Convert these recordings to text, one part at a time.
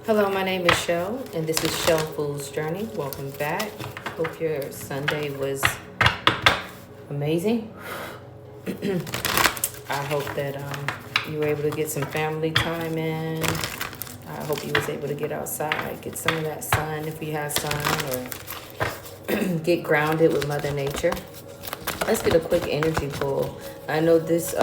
Hello, my name is Shell, and this is Shell Fool's Journey. Welcome back. Hope your Sunday was amazing. I hope that you were able to get some family time in. I hope you was able to get outside, get some of that sun if you have sun, or get grounded with Mother Nature. Let's get a quick energy pull. I know this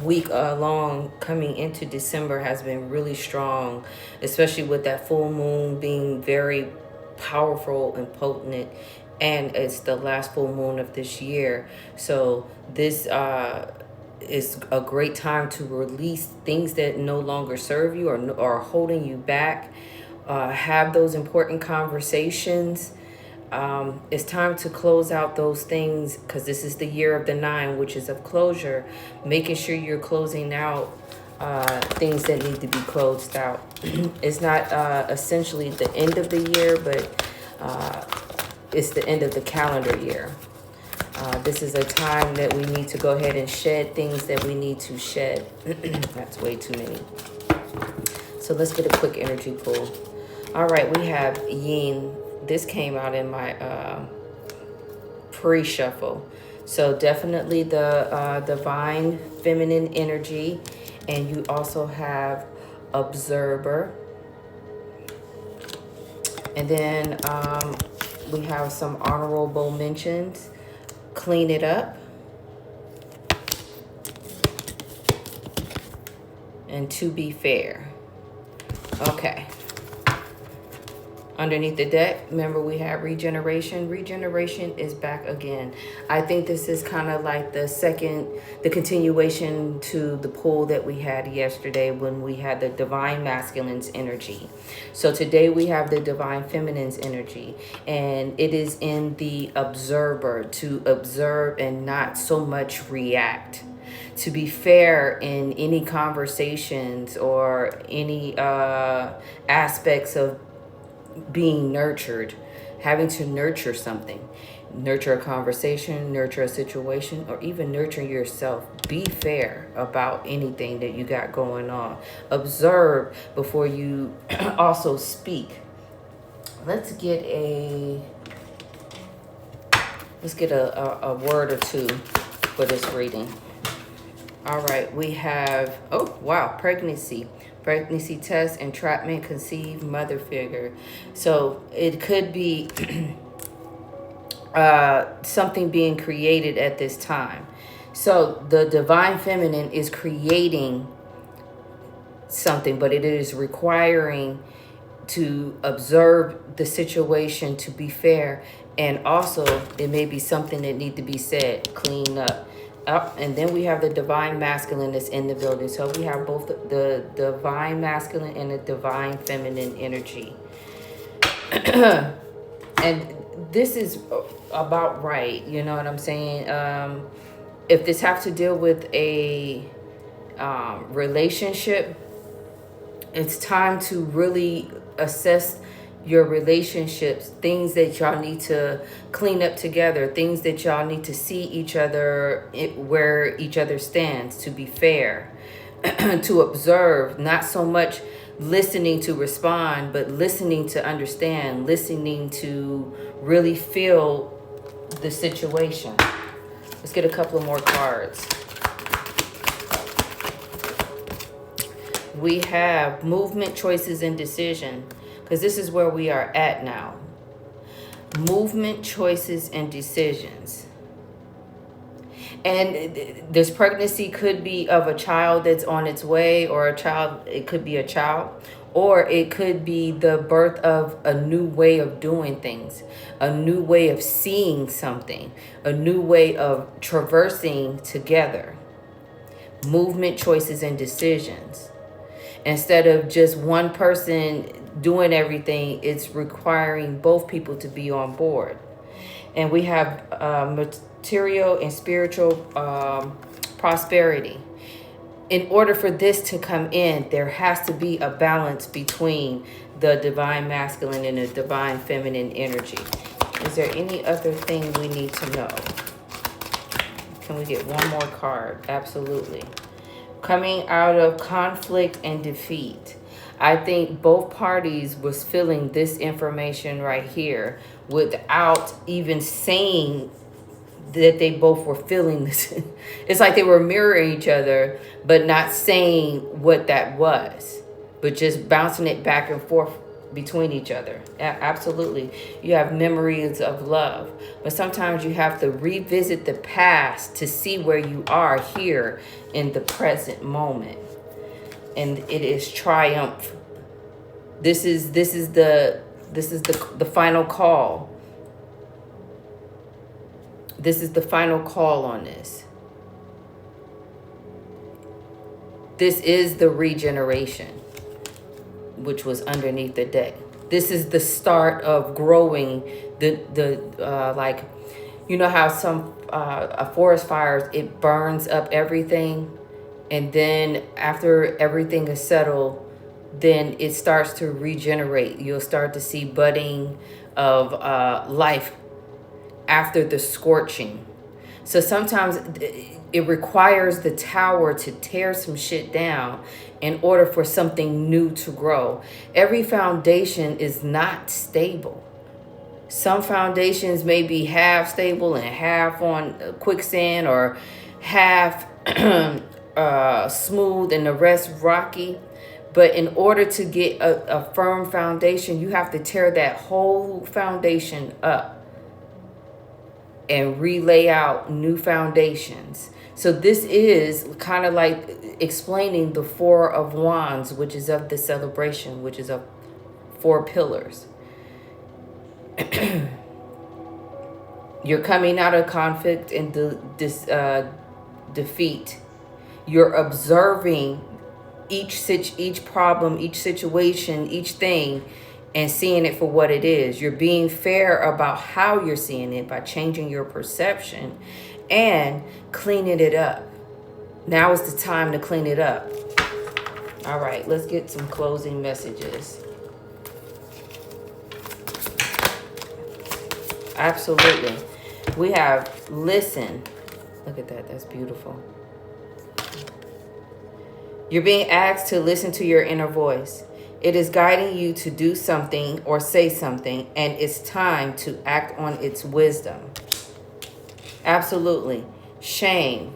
week long coming into December has been really strong, especially with that full moon being very powerful and potent, and it's the last full moon of this year. So this is a great time to release things that no longer serve you or are holding you back. Have those important conversations. It's time to close out those things because this is the year of the 9, which is of closure. Making sure you're closing out things that need to be closed out. It's not essentially the end of the year, but it's the end of the calendar year. This is a time that we need to go ahead and shed things that we need to shed. That's way too many. So let's get a quick energy pull. All right, we have Yin. This came out in my pre-shuffle. So definitely the divine feminine energy. And you also have observer. And then we have some honorable mentions. Clean it up. And to be fair. Okay. Underneath the deck, remember we have regeneration. Regeneration is back again. I think this is kind of like the continuation to the pull that we had yesterday when we had the divine masculine's energy. So today we have the divine feminine's energy, and it is in the observer, to observe and not so much react. To be fair in any conversations or any aspects of being nurtured, having to nurture something, nurture a conversation, nurture a situation, or even nurture yourself. Be fair about anything that you got going on. Observe before you also speak. Let's get a word or two for this reading. All right, we have, oh wow, pregnancy test, entrapment, conceive, mother figure. So it could be something being created at this time. So the divine feminine is creating something, but it is requiring to observe the situation, to be fair, and also it may be something that need to be said, clean up. And then we have the divine masculine that's in the building. So we have both the divine masculine and the divine feminine energy. And this is about right. You know what I'm saying? If this has to deal with a relationship, it's time to really assess your relationships, things that y'all need to clean up together, things that y'all need to see each other, where each other stands, to be fair, to observe, not so much listening to respond, but listening to understand, listening to really feel the situation. Let's get a couple of more cards. We have movement, choices, and decision. Because this is where we are at now. Movement, choices, and decisions. And this pregnancy could be of a child that's on its way, or it could be a child, or it could be the birth of a new way of doing things, a new way of seeing something, a new way of traversing together. Movement, choices, and decisions. Instead of just one person doing everything, it's requiring both people to be on board. And we have material and spiritual prosperity. In order for this to come in, there has to be a balance between the divine masculine and the divine feminine energy. Is there any other thing we need to know? Can we get one more card? Absolutely. Coming out of conflict and defeat. I think both parties was feeling this information right here without even saying that they both were feeling this. It's like they were mirroring each other, but not saying what that was, but just bouncing it back and forth between each other. Absolutely. You have memories of love, but sometimes you have to revisit the past to see where you are here in the present moment. And it is triumph. This is the final call. This is the final call on this. This is the regeneration, which was underneath the deck. This is the start of growing like, you know how some a forest fires, it burns up everything, and then after everything is settled, then it starts to regenerate. You'll start to see budding of life after the scorching. So sometimes it requires the tower to tear some shit down in order for something new to grow. Every foundation is not stable. Some foundations may be half stable and half on quicksand, or half smooth and the rest rocky. But in order to get a firm foundation, you have to tear that whole foundation up and relay out new foundations. So this is kind of like explaining the Four of Wands, which is of the celebration, which is of 4 pillars. You're coming out of conflict and defeat. You're observing each problem, each situation, each thing, and seeing it for what it is. You're being fair about how you're seeing it by changing your perception and cleaning it up. Now is the time to clean it up. All right, let's get some closing messages. Absolutely. We have listen. Look at that. That's beautiful. You're being asked to listen to your inner voice. It is guiding you to do something or say something, and it's time to act on its wisdom. Absolutely. Shame.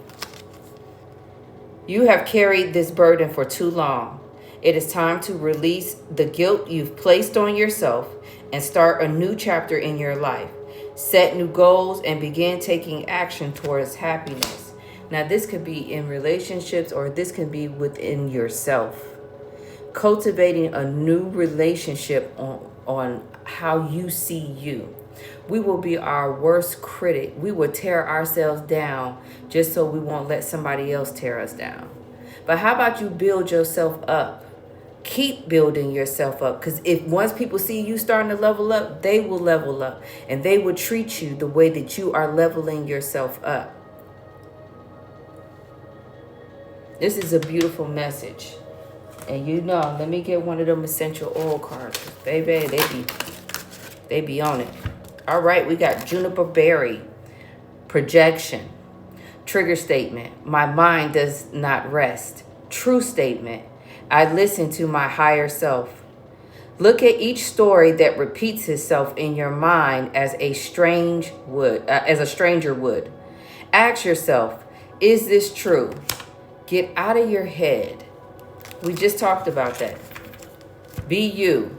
You have carried this burden for too long. It is time to release the guilt you've placed on yourself and start a new chapter in your life. Set new goals and begin taking action towards happiness. Now, this could be in relationships, or this can be within yourself. Cultivating a new relationship on how you see you. We will be our worst critic. We will tear ourselves down just so we won't let somebody else tear us down. But how about you build yourself up? Keep building yourself up, because if once people see you starting to level up, they will level up, and they will treat you the way that you are leveling yourself up. This is a beautiful message. And you know, let me get one of them essential oil cards. Baby, they be on it. All right, we got juniper berry. Projection. Trigger statement. My mind does not rest. True statement. I listen to my higher self. Look at each story that repeats itself in your mind as a stranger would. Ask yourself, is this true? Get out of your head. We just talked about that. Be you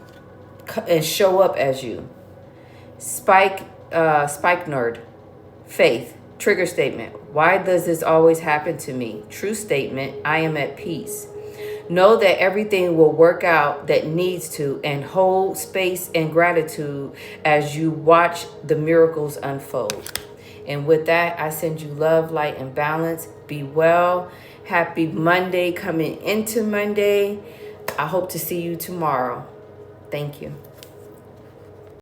and show up as you. Spike nerd. Faith. Trigger statement. Why does this always happen to me? True statement. I am at peace. Know that everything will work out that needs to, and hold space and gratitude as you watch the miracles unfold. And with that, I send you love, light, and balance. Be well. Happy Monday coming into Monday. I hope to see you tomorrow. Thank you.